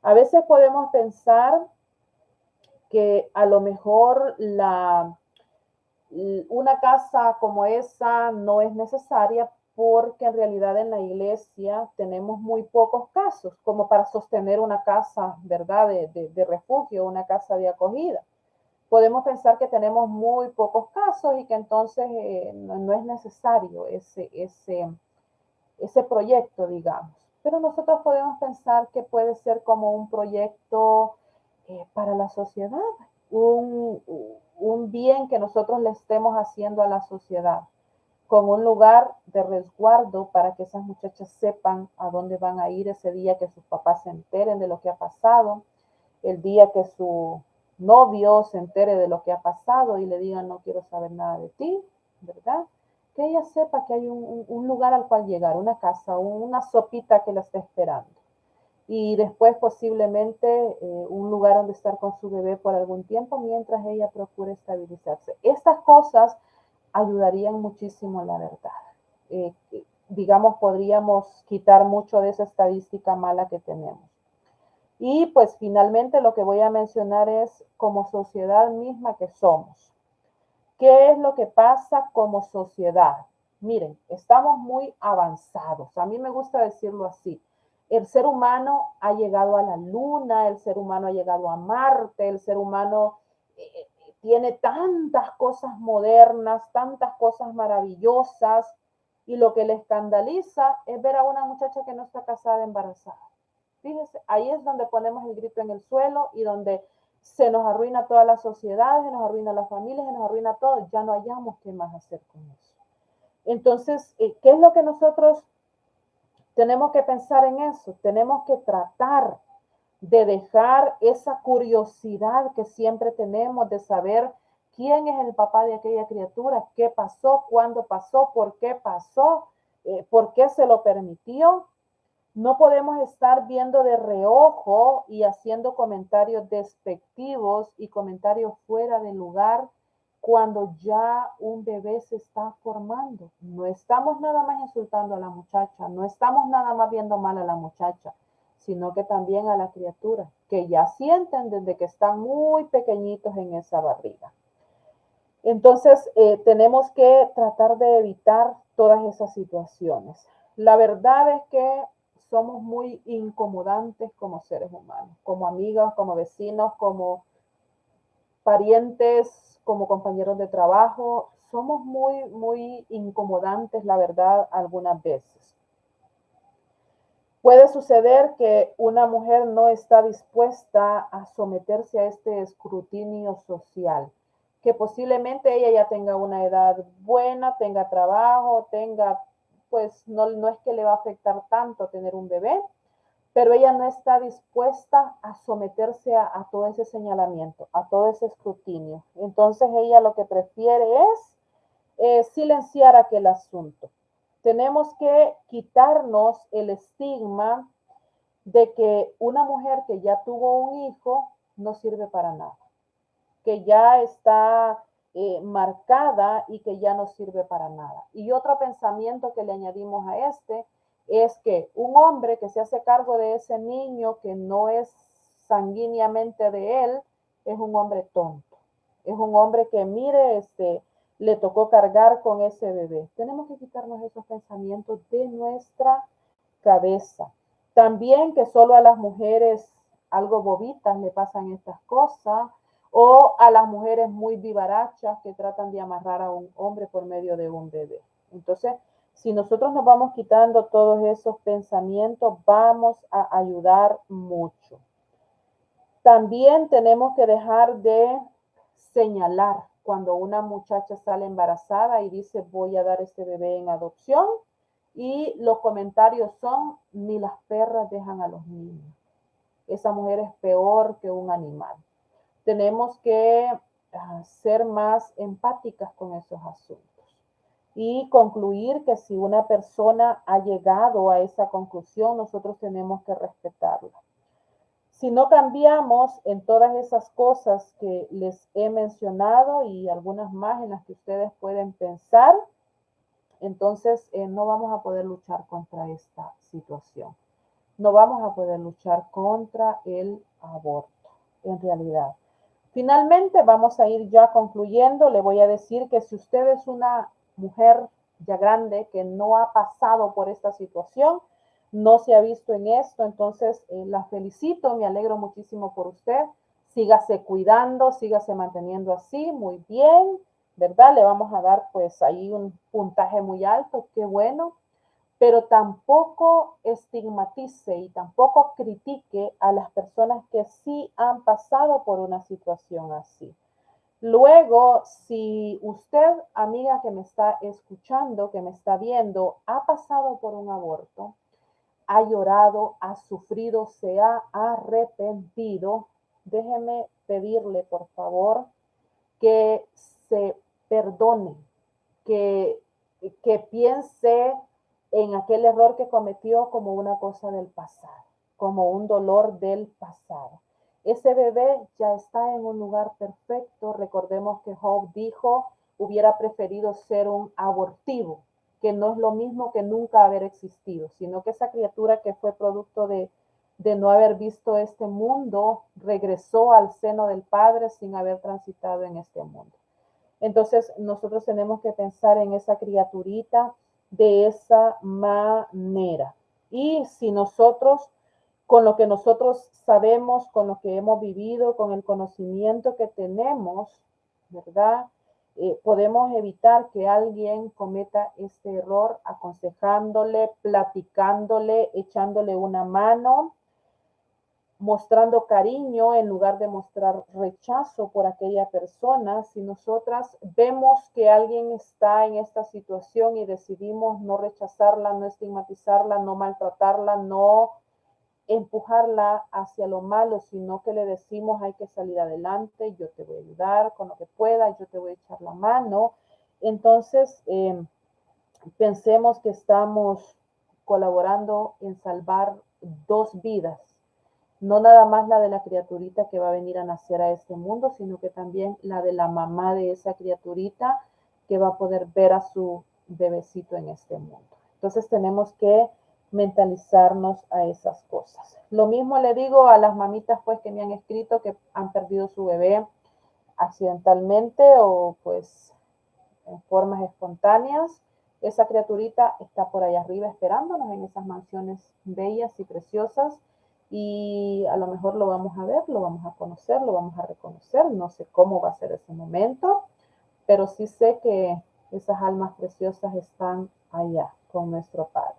A veces podemos pensar que a lo mejor una casa como esa no es necesaria porque en realidad en la iglesia tenemos muy pocos casos como para sostener una casa, ¿verdad? De refugio, una casa de acogida. Podemos pensar que tenemos muy pocos casos y que entonces no es necesario ese proyecto, digamos. Pero nosotros podemos pensar que puede ser como un proyecto para la sociedad, un, un bien que nosotros le estemos haciendo a la sociedad, con un lugar de resguardo para que esas muchachas sepan a dónde van a ir ese día que sus papás se enteren de lo que ha pasado, el día que su novio se entere de lo que ha pasado y le digan no quiero saber nada de ti, ¿verdad? Que ella sepa que hay un lugar al cual llegar, una casa, una sopita que la está esperando. Y después posiblemente un lugar donde estar con su bebé por algún tiempo mientras ella procure estabilizarse. Estas cosas ayudarían muchísimo, la verdad. Eh, digamos, podríamos quitar mucho de esa estadística mala que tenemos. Y pues finalmente lo que voy a mencionar es como sociedad misma que somos. ¿Qué es lo que pasa como sociedad? Miren, estamos muy avanzados. A mí me gusta decirlo así. El ser humano ha llegado a la luna, el ser humano ha llegado a Marte, el ser humano tiene tantas cosas modernas, tantas cosas maravillosas, y lo que le escandaliza es ver a una muchacha que no está casada embarazada. Fíjese, ahí es donde ponemos el grito en el suelo y donde se nos arruina toda la sociedad, se nos arruina la familia, se nos arruina todo, ya no hayamos qué más hacer con eso. Entonces, ¿qué es lo que nosotros tenemos que pensar en eso? Tenemos que tratar de dejar esa curiosidad que siempre tenemos de saber quién es el papá de aquella criatura, qué pasó, cuándo pasó, por qué se lo permitió. No podemos estar viendo de reojo y haciendo comentarios despectivos y comentarios fuera de lugar cuando ya un bebé se está formando. No estamos nada más insultando a la muchacha, no estamos nada más viendo mal a la muchacha, sino que también a la criatura, que ya sienten desde que están muy pequeñitos en esa barriga. Entonces, tenemos que tratar de evitar todas esas situaciones. La verdad es que somos muy incomodantes como seres humanos, como amigos, como vecinos, como parientes, como compañeros de trabajo. Somos muy, muy incomodantes, la verdad, algunas veces. Puede suceder que una mujer no está dispuesta a someterse a este escrutinio social, que posiblemente ella ya tenga una edad buena, tenga trabajo, pues no es que le va a afectar tanto tener un bebé, pero ella no está dispuesta a someterse a todo ese señalamiento, a todo ese escrutinio. Entonces ella lo que prefiere es silenciar aquel asunto. Tenemos que quitarnos el estigma de que una mujer que ya tuvo un hijo no sirve para nada, que ya está marcada y que ya no sirve para nada. Y otro pensamiento que le añadimos a este es que un hombre que se hace cargo de ese niño que no es sanguíneamente de él, es un hombre tonto. Es un hombre que mire, le tocó cargar con ese bebé. Tenemos que quitarnos esos pensamientos de nuestra cabeza. También que solo a las mujeres algo bobitas le pasan estas cosas, o a las mujeres muy vivarachas que tratan de amarrar a un hombre por medio de un bebé. Entonces, si nosotros nos vamos quitando todos esos pensamientos, vamos a ayudar mucho. También tenemos que dejar de señalar cuando una muchacha sale embarazada y dice voy a dar este bebé en adopción y los comentarios son ni las perras dejan a los niños. Esa mujer es peor que un animal. Tenemos que ser más empáticas con esos asuntos y concluir que si una persona ha llegado a esa conclusión, nosotros tenemos que respetarla. Si no cambiamos en todas esas cosas que les he mencionado y algunas más en las que ustedes pueden pensar, entonces no vamos a poder luchar contra esta situación. No vamos a poder luchar contra el aborto, en realidad. Finalmente, vamos a ir ya concluyendo. Le voy a decir que si usted es una mujer ya grande que no ha pasado por esta situación, no se ha visto en esto, entonces la felicito, me alegro muchísimo por usted. Sígase cuidando, sígase manteniendo así, muy bien, ¿verdad? Le vamos a dar pues ahí un puntaje muy alto, qué bueno, pero tampoco estigmatice y tampoco critique a las personas que sí han pasado por una situación así. Luego, si usted, amiga que me está escuchando, que me está viendo, ha pasado por un aborto, ha llorado, ha sufrido, se ha arrepentido, déjeme pedirle, por favor, que se perdone, que, que piense en aquel error que cometió como una cosa del pasado, como un dolor del pasado. Ese bebé ya está en un lugar perfecto. Recordemos que Job dijo, hubiera preferido ser un abortivo, que no es lo mismo que nunca haber existido, sino que esa criatura que fue producto de no haber visto este mundo, regresó al seno del Padre sin haber transitado en este mundo. Entonces nosotros tenemos que pensar en esa criaturita de esa manera. Y si nosotros, con lo que nosotros sabemos, con lo que hemos vivido, con el conocimiento que tenemos, ¿verdad? Podemos evitar que alguien cometa este error aconsejándole, platicándole, echándole una mano, mostrando cariño en lugar de mostrar rechazo por aquella persona. Si nosotras vemos que alguien está en esta situación y decidimos no rechazarla, no estigmatizarla, no maltratarla, no empujarla hacia lo malo, sino que le decimos hay que salir adelante, yo te voy a ayudar con lo que pueda, yo te voy a echar la mano. Entonces, pensemos que estamos colaborando en salvar dos vidas, no nada más la de la criaturita que va a venir a nacer a este mundo, sino que también la de la mamá de esa criaturita que va a poder ver a su bebecito en este mundo. Entonces tenemos que mentalizarnos a esas cosas. Lo mismo le digo a las mamitas pues que me han escrito que han perdido su bebé accidentalmente o pues en formas espontáneas. Esa criaturita está por allá arriba esperándonos en esas mansiones bellas y preciosas y a lo mejor lo vamos a ver, lo vamos a conocer, lo vamos a reconocer. No sé cómo va a ser ese momento, pero sí sé que esas almas preciosas están allá con nuestro Padre.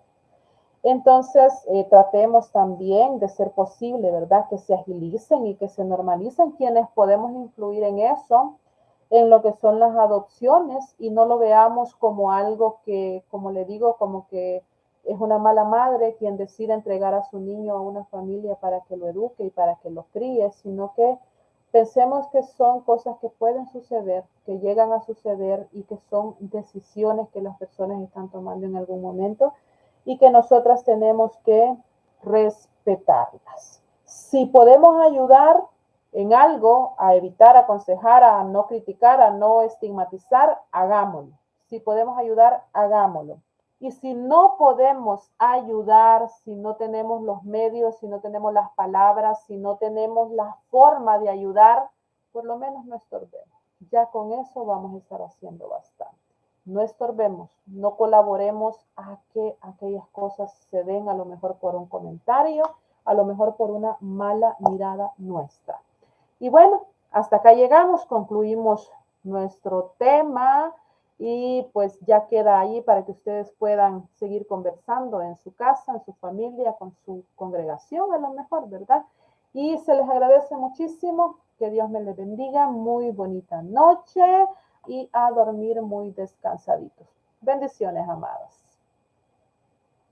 Entonces, tratemos también de ser posible, ¿verdad? Que se agilicen y que se normalicen quienes podemos influir en eso, en lo que son las adopciones y no lo veamos como algo que, como le digo, como que es una mala madre quien decide entregar a su niño a una familia para que lo eduque y para que lo críe, sino que pensemos que son cosas que pueden suceder, que llegan a suceder y que son decisiones que las personas están tomando en algún momento y que nosotras tenemos que respetarlas. Si podemos ayudar en algo, a evitar, a aconsejar, a no criticar, a no estigmatizar, hagámoslo. Si podemos ayudar, hagámoslo. Y si no podemos ayudar, si no tenemos los medios, si no tenemos las palabras, si no tenemos la forma de ayudar, por lo menos no estorbemos. Ya con eso vamos a estar haciendo bastante. No estorbemos, no colaboremos a que aquellas cosas se den a lo mejor por un comentario, a lo mejor por una mala mirada nuestra. Y bueno, hasta acá llegamos, concluimos nuestro tema y pues ya queda ahí para que ustedes puedan seguir conversando en su casa, en su familia, con su congregación a lo mejor, ¿verdad? Y se les agradece muchísimo Que Dios me les bendiga. Muy bonita noche y a dormir muy descansaditos. Bendiciones, amadas.